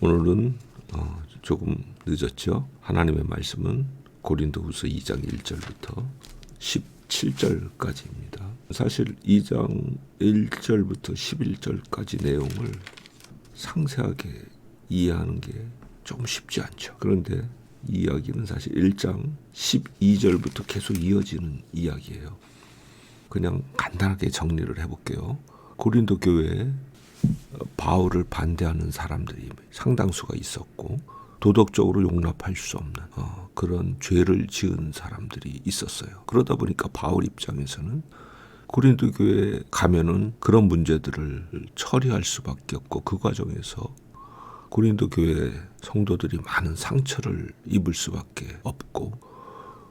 오늘은 조금 늦었죠. 하나님의 말씀은 고린도후서 2장 1절부터 17절까지입니다. 사실 2장 1절부터 11절까지 내용을 상세하게 이해하는 게 좀 쉽지 않죠. 그런데 이 이야기는 사실 1장 12절부터 계속 이어지는 이야기예요. 그냥 간단하게 정리를 해볼게요. 고린도 교회에 바울을 반대하는 사람들이 상당수가 있었고 도덕적으로 용납할 수 없는 그런 죄를 지은 사람들이 있었어요. 그러다 보니까 바울 입장에서는 고린도 교회에 가면은 그런 문제들을 처리할 수밖에 없고 그 과정에서 고린도 교회 성도들이 많은 상처를 입을 수밖에 없고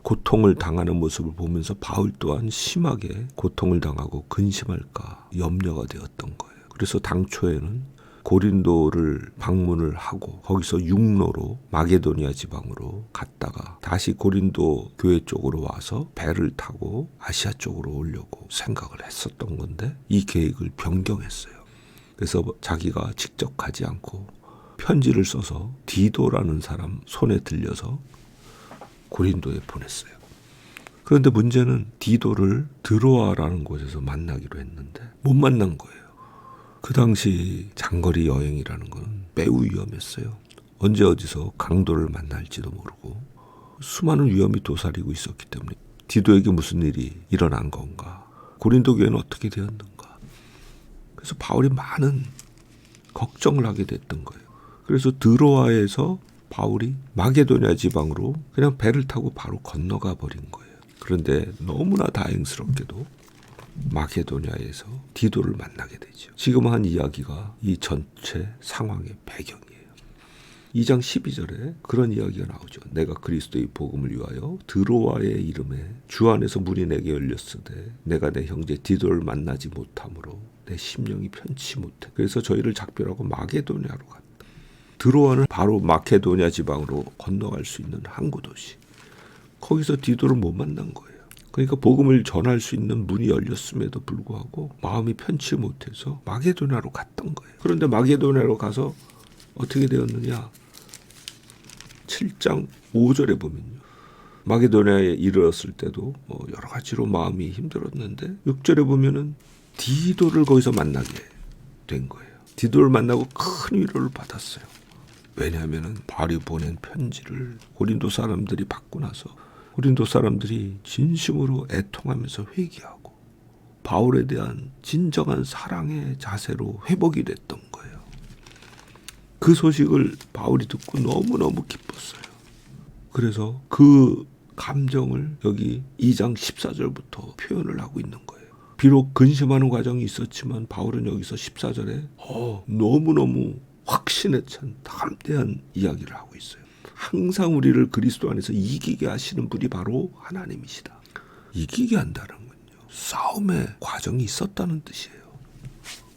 고통을 당하는 모습을 보면서 바울 또한 심하게 고통을 당하고 근심할까 염려가 되었던 거예요. 그래서 당초에는 고린도를 방문을 하고 거기서 육로로 마게도니아 지방으로 갔다가 다시 고린도 교회 쪽으로 와서 배를 타고 아시아 쪽으로 오려고 생각을 했었던 건데 이 계획을 변경했어요. 그래서 자기가 직접 가지 않고 편지를 써서 디도라는 사람 손에 들려서 고린도에 보냈어요. 그런데 문제는 디도를 드로아라는 곳에서 만나기로 했는데 못 만난 거예요. 그 당시 장거리 여행이라는 건 매우 위험했어요. 언제 어디서 강도를 만날지도 모르고 수많은 위험이 도사리고 있었기 때문에 디도에게 무슨 일이 일어난 건가? 고린도 교회는 어떻게 되었는가? 그래서 바울이 많은 걱정을 하게 됐던 거예요. 그래서 드로아에서 바울이 마게도니아 지방으로 그냥 배를 타고 바로 건너가 버린 거예요. 그런데 너무나 다행스럽게도 마게도니아에서 디도를 만나게 되죠. 지금 한 이야기가 이 전체 상황의 배경이에요. 2장 12절에 그런 이야기가 나오죠. 내가 그리스도의 복음을 위하여 드로아의 이름에 주 안에서 문이 내게 열렸으되 내가 내 형제 디도를 만나지 못하므로 내 심령이 편치 못해. 그래서 저희를 작별하고 마게도니아로 갔다. 드로아는 바로 마케도니아 지방으로 건너갈 수 있는 항구 도시. 거기서 디도를 못 만난 거예요. 그러니까 복음을 전할 수 있는 문이 열렸음에도 불구하고 마음이 편치 못해서 마게도니아로 갔던 거예요. 그런데 마게도니아로 가서 어떻게 되었느냐? 7장 5절에 보면요. 마게도니아에 이르렀을 때도 여러 가지로 마음이 힘들었는데 6절에 보면은 디도를 거기서 만나게 된 거예요. 디도를 만나고 큰 위로를 받았어요. 왜냐하면 바울이 보낸 편지를 고린도 사람들이 받고 나서 고린도 사람들이 진심으로 애통하면서 회개하고 바울에 대한 진정한 사랑의 자세로 회복이 됐던 거예요. 그 소식을 바울이 듣고 너무너무 기뻤어요. 그래서 그 감정을 여기 2장 14절부터 표현을 하고 있는 거예요. 비록 근심하는 과정이 있었지만 바울은 여기서 14절에 너무너무 확신에 찬 담대한 이야기를 하고 있어요. 항상 우리를 그리스도 안에서 이기게 하시는 분이 바로 하나님이시다. 이기게 한다는 건요. 싸움의 과정이 있었다는 뜻이에요.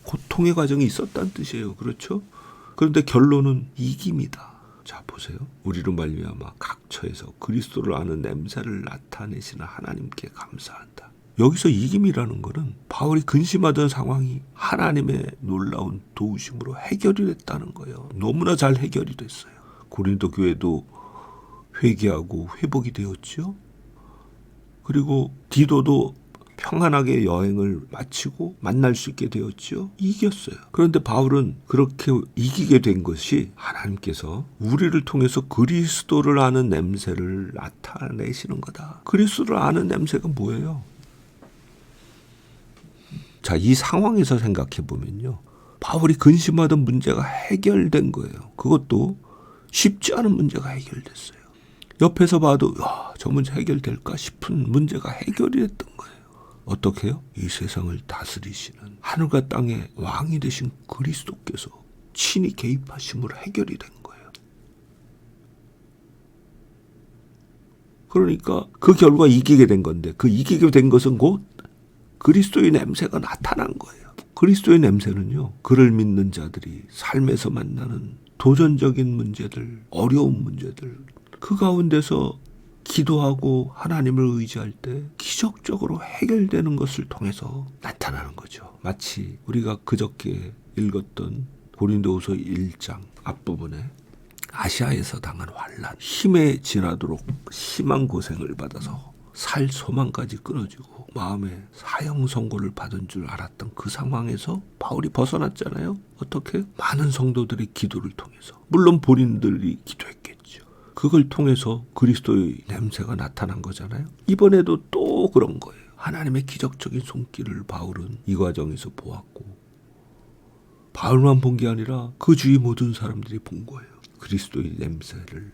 고통의 과정이 있었다는 뜻이에요. 그렇죠? 그런데 결론은 이깁니다. 자 보세요. 우리로 말미암아 각처에서 그리스도를 아는 냄새를 나타내시는 하나님께 감사한다. 여기서 이김이라는 것은 바울이 근심하던 상황이 하나님의 놀라운 도우심으로 해결이 됐다는 거예요. 너무나 잘 해결이 됐어요. 고린도 교회도 회개하고 회복이 되었죠. 그리고 디도도 평안하게 여행을 마치고 만날 수 있게 되었죠. 이겼어요. 그런데 바울은 그렇게 이기게 된 것이 하나님께서 우리를 통해서 그리스도를 아는 냄새를 나타내시는 거다. 그리스도를 아는 냄새가 뭐예요? 자, 이 상황에서 생각해 보면요. 바울이 근심하던 문제가 해결된 거예요. 그것도 쉽지 않은 문제가 해결됐어요. 옆에서 봐도 저 문제 해결될까 싶은 문제가 해결이 됐던 거예요. 어떻게 해요? 이 세상을 다스리시는 하늘과 땅의 왕이 되신 그리스도께서 친히 개입하심으로 해결이 된 거예요. 그러니까 그 결과 이기게 된 건데 그 이기게 된 것은 곧 그리스도의 냄새가 나타난 거예요. 그리스도의 냄새는요. 그를 믿는 자들이 삶에서 만나는 도전적인 문제들, 어려운 문제들 그 가운데서 기도하고 하나님을 의지할 때 기적적으로 해결되는 것을 통해서 나타나는 거죠. 마치 우리가 그저께 읽었던 고린도후서 1장 앞부분에 아시아에서 당한 환난, 힘에 지나도록 심한 고생을 받아서 살 소망까지 끊어지고 마음에 사형 선고를 받은 줄 알았던 그 상황에서 바울이 벗어났잖아요. 어떻게? 많은 성도들의 기도를 통해서. 물론 본인들이 기도했겠죠. 그걸 통해서 그리스도의 냄새가 나타난 거잖아요. 이번에도 또 그런 거예요. 하나님의 기적적인 손길을 바울은 이 과정에서 보았고, 바울만 본 게 아니라 그 주위 모든 사람들이 본 거예요. 그리스도의 냄새를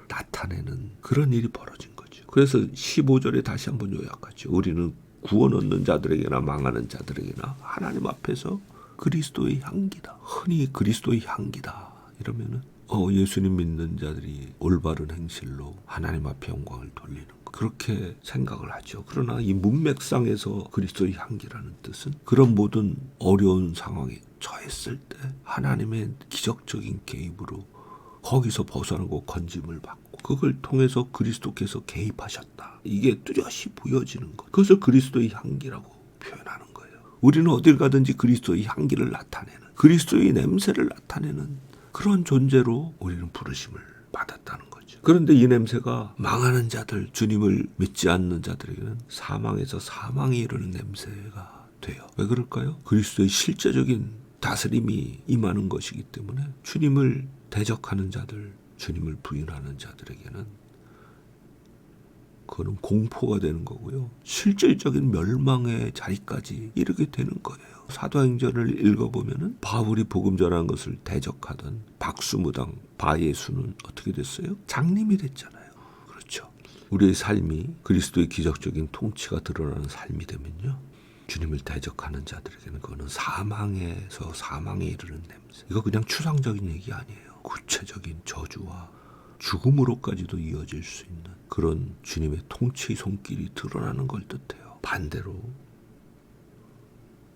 나타내는 그런 일이 벌어진 거죠. 그래서 15절에 다시 한번 요약하죠. 우리는 구원 얻는 자들에게나 망하는 자들에게나 하나님 앞에서 그리스도의 향기다. 흔히 그리스도의 향기다 이러면은 예수님 믿는 자들이 올바른 행실로 하나님 앞에 영광을 돌리는 것, 그렇게 생각을 하죠. 그러나 이 문맥상에서 그리스도의 향기라는 뜻은 그런 모든 어려운 상황에 처했을 때 하나님의 기적적인 개입으로 거기서 벗어나고 건짐을 받고 그걸 통해서 그리스도께서 개입하셨다. 이게 뚜렷이 보여지는 것. 그것을 그리스도의 향기라고 표현하는 거예요. 우리는 어딜 가든지 그리스도의 향기를 나타내는, 그리스도의 냄새를 나타내는 그런 존재로 우리는 부르심을 받았다는 거죠. 그런데 이 냄새가 망하는 자들, 주님을 믿지 않는 자들에게는 사망에서 사망에 이르는 냄새가 돼요. 왜 그럴까요? 그리스도의 실제적인 다스림이 임하는 것이기 때문에 주님을 대적하는 자들, 주님을 부인하는 자들에게는 그거는 공포가 되는 거고요. 실질적인 멸망의 자리까지 이르게 되는 거예요. 사도행전을 읽어보면은 바울이 복음 전하는 것을 대적하던 박수무당 바예수는 어떻게 됐어요? 장님이 됐잖아요. 그렇죠. 우리의 삶이 그리스도의 기적적인 통치가 드러나는 삶이 되면요, 주님을 대적하는 자들에게는 그거는 사망에서 사망에 이르는 냄새. 이거 그냥 추상적인 얘기 아니에요. 구체적인 저주와 죽음으로까지도 이어질 수 있는 그런 주님의 통치의 손길이 드러나는 걸 뜻해요. 반대로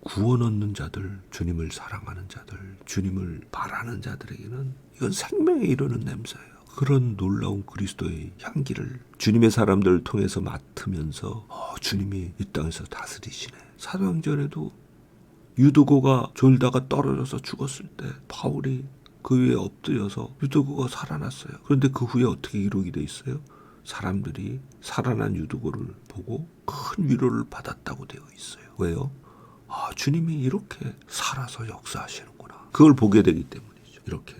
구원 얻는 자들, 주님을 사랑하는 자들, 주님을 바라는 자들에게는 이건 생명에 이르는 냄새예요. 그런 놀라운 그리스도의 향기를 주님의 사람들을 통해서 맡으면서 주님이 이 땅에서 다스리시네. 사도행전에도 유두고가 졸다가 떨어져서 죽었을 때 바울이 그 위에 엎드려서 유두고가 살아났어요. 그런데 그 후에 어떻게 기록이 돼 있어요? 사람들이 살아난 유두고를 보고 큰 위로를 받았다고 되어 있어요. 왜요? 주님이 이렇게 살아서 역사하시는구나. 그걸 보게 되기 때문이죠. 이렇게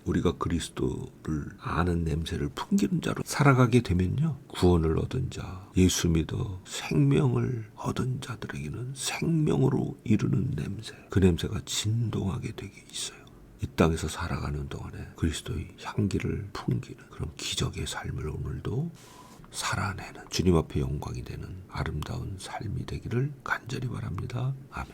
우리가 그리스도를 아는 냄새를 풍기는 자로 살아가게 되면요, 구원을 얻은 자, 예수 믿어 생명을 얻은 자들에게는 생명으로 이르는 냄새, 그 냄새가 진동하게 되게 있어요. 이 땅에서 살아가는 동안에 그리스도의 향기를 풍기는 그런 기적의 삶을 오늘도 살아내는, 주님 앞에 영광이 되는 아름다운 삶이 되기를 간절히 바랍니다. 아멘.